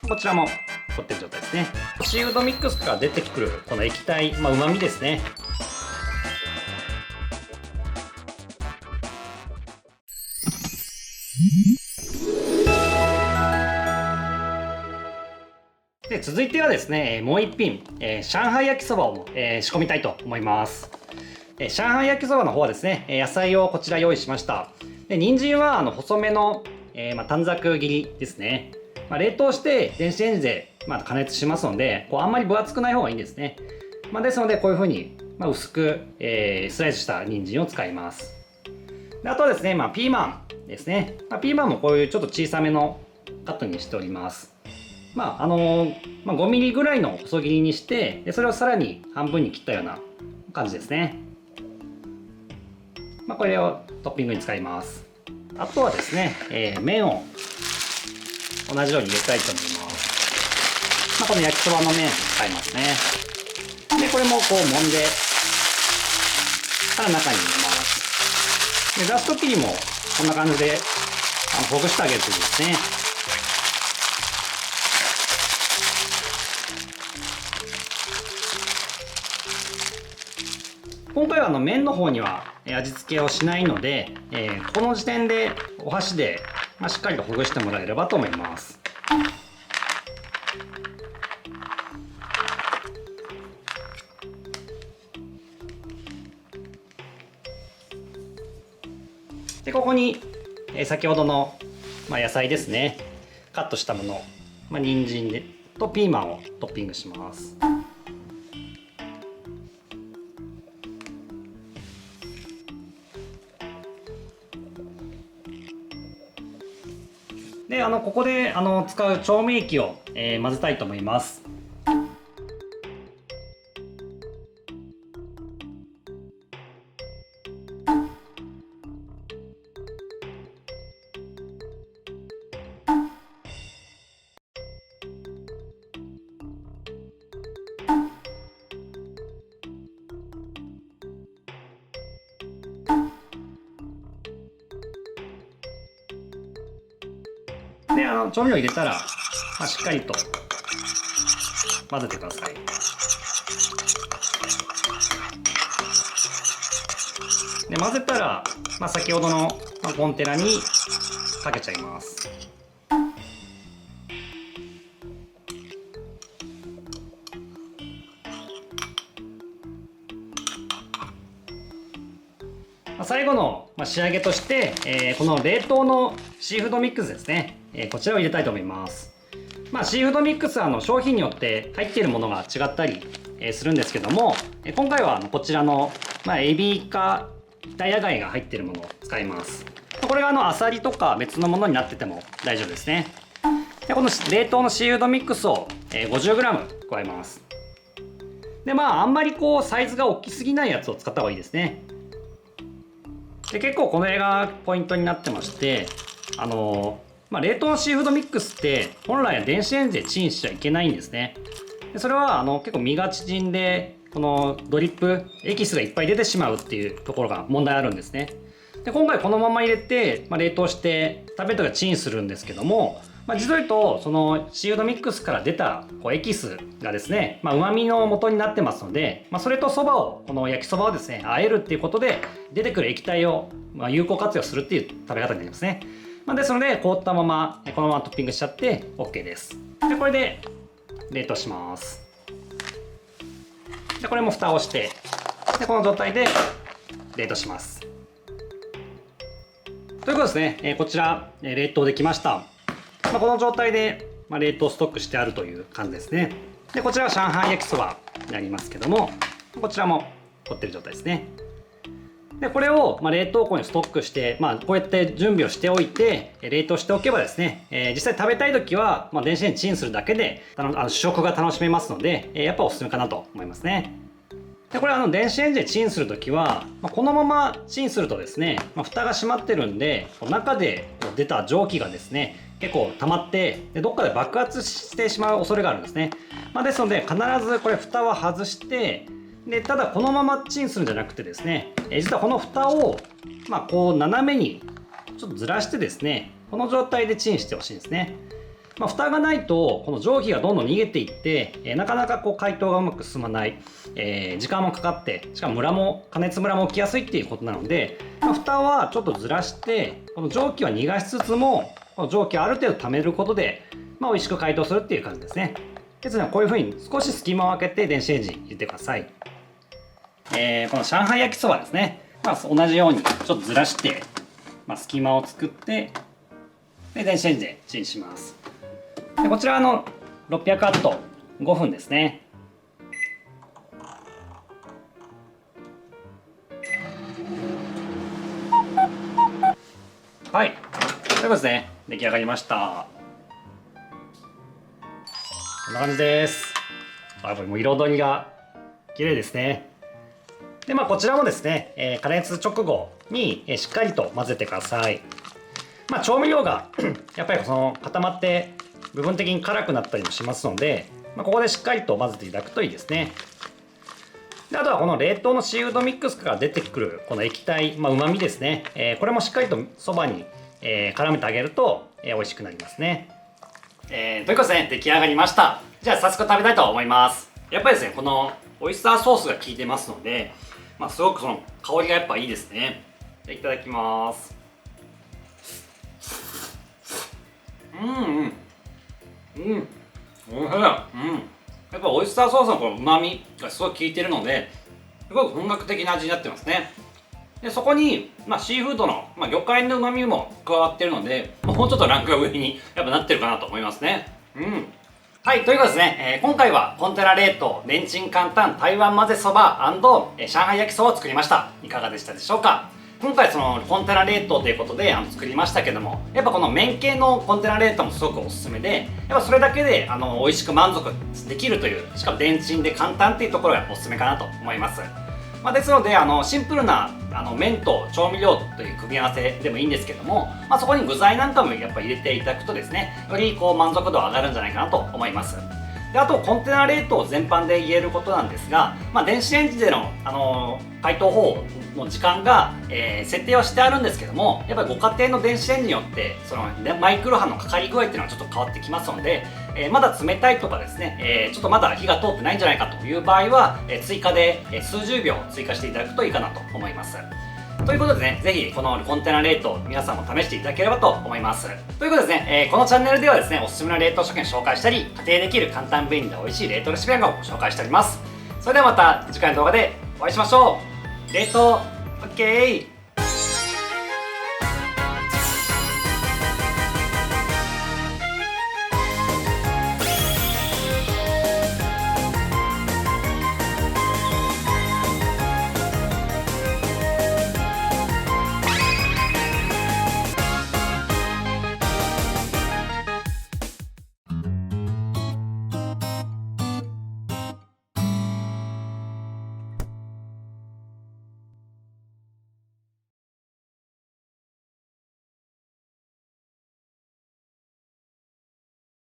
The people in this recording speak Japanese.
こちらも凝ってる状態ですね。シーフードミックスから出てくるこの液体、旨味ですね。で続いてはですね、もう一品、上海焼きそばを、仕込みたいと思います。上海焼きそばの方はですね、野菜をこちら用意しました。で人参は細めの、短冊切りですね。冷凍して電子レンジで、加熱しますので、あんまり分厚くない方がいいんですね。ですのでこういう風に、薄く、スライスした人参を使います。であとはですね、ピーマンですね。ピーマンもこういうちょっと小さめのカットにしております。5ミリぐらいの細切りにして、でそれをさらに半分に切ったような感じですね。これをトッピングに使います。あとはですね、麺を同じように入れたいと思います。この焼きそばの麺使いますね。でこれもこう揉んでから中に入れます。で出す時にもこんな感じでほぐしてあげるといいですね。今回は麺の方には味付けをしないので、この時点でお箸でしっかりとほぐしてもらえればと思います。でここに先ほどの野菜ですね、カットしたもの、人参とピーマンをトッピングします。でここで使う調味液を、混ぜたいと思います。で調味料入れたら、しっかりと混ぜてください。で混ぜたら、先ほどのコンテナにかけちゃいます。最後の仕上げとして、この冷凍のシーフードミックスですね、こちらを入れたいと思います。シーフードミックスは商品によって入っているものが違ったりするんですけども、今回はこちらのエビかダイヤ貝が入っているものを使います。これがアサリとか別のものになってても大丈夫ですね。でこの冷凍のシーフードミックスを 50g 加えます。であんまりサイズが大きすぎないやつを使った方がいいですね。で結構この絵がポイントになってまして、冷凍のシーフードミックスって本来は電子レンジでチンしちゃいけないんですね。でそれは結構身が縮んでこのドリップエキスがいっぱい出てしまうっていうところが問題あるんですね。で今回このまま入れて、冷凍して食べたらチンするんですけども、実を言うとそのシーフードミックスから出たエキスがですね、旨味の元になってますので、それとそばをこの焼きそばをですね和えるっていうことで出てくる液体を有効活用するっていう食べ方になりますね。ですので凍ったままこのままトッピングしちゃって OK です。でこれで冷凍します。でこれも蓋をしてでこの状態で冷凍します。ということですね、こちら冷凍できました。この状態で冷凍ストックしてあるという感じですね。でこちらは上海焼きそばになりますけども、こちらも凝ってる状態ですね。でこれを冷凍庫にストックして、こうやって準備をしておいて冷凍しておけばですね、実際食べたい時は、電子レンジチンするだけで試食が楽しめますので、やっぱおすすめかなと思いますね。でこれ電子レンジでチンする時は、このままチンするとですね、蓋が閉まってるんで中で出た蒸気がですね結構溜まってどっかで爆発してしまう恐れがあるんですね。ですので必ずこれ蓋は外して、でただこのままチンするんじゃなくてですね、実はこの蓋をこう斜めにちょっとずらしてですね、この状態でチンしてほしいんですね。蓋がないとこの蒸気がどんどん逃げていって、なかなかこう解凍がうまく進まない、時間もかかって、しかも加熱ムラも起きやすいっていうことなので、蓋はちょっとずらしてこの蒸気は逃がしつつも、この蒸気をある程度溜めることで、美味しく解凍するっていう感じですね。ですのでこういうふうに少し隙間を空けて電子レンジに入れてください。この上海焼きそばですね、同じようにちょっとずらして、隙間を作ってで電子レンジでチンします。でこちら600ワット5分ですね。はい、ということですね、出来上がりました。こんな感じです。これもう彩りが綺麗ですね。でこちらもですね、加熱直後にしっかりと混ぜてください。調味料がやっぱり固まって部分的に辛くなったりもしますので、ここでしっかりと混ぜていただくといいですね。であとはこの冷凍のシーフードミックスから出てくるこの液体、うまみですね、これもしっかりとそばに、絡めてあげると、美味しくなりますね。ということでね、出来上がりました。じゃあ早速食べたいと思います。やっぱりですね、このオイスターソースが効いてますので、すごくその香りがやっぱいいですね。じゃあいただきます。おいしい。やっぱオイスターソースのこの旨味がすごい効いてるので、すごく本格的な味になってますね。でそこに、シーフードの、魚介の旨味も加わってるので、もうちょっとランクが上にやっぱなってるかなと思いますね。はい、ということですね、今回はコンテナ冷凍レンチン簡単台湾混ぜそば&上海焼きそばを作りました。いかがでしたでしょうか。今回そのコンテナ冷凍ということで作りましたけども、やっぱこの麺系のコンテナ冷凍もすごくおすすめで、やっぱそれだけで美味しく満足できるという、しかもレンチンで簡単っていうところがおすすめかなと思います。ですのでシンプルな麺と調味料という組み合わせでもいいんですけども、そこに具材なんかもやっぱ入れていただくとですね、より満足度上がるんじゃないかなと思います。であとコンテナ冷凍全般で言えることなんですが、電子レンジでの、解凍方法の時間が、設定はしてあるんですけども、やっぱりご家庭の電子レンジによってそのマイクロ波のかかり具合っていうのはちょっと変わってきますので、まだ冷たいとかですね、ちょっとまだ火が通ってないんじゃないかという場合は、追加で数十秒追加していただくといいかなと思います。ということでね、ぜひこのコンテナ冷凍皆さんも試していただければと思います。ということでですね、このチャンネルではですね、おすすめの冷凍食品を紹介したり、家庭できる簡単便利で美味しい冷凍レシピなんかをご紹介しております。それではまた次回の動画でお会いしましょう。冷凍 OK。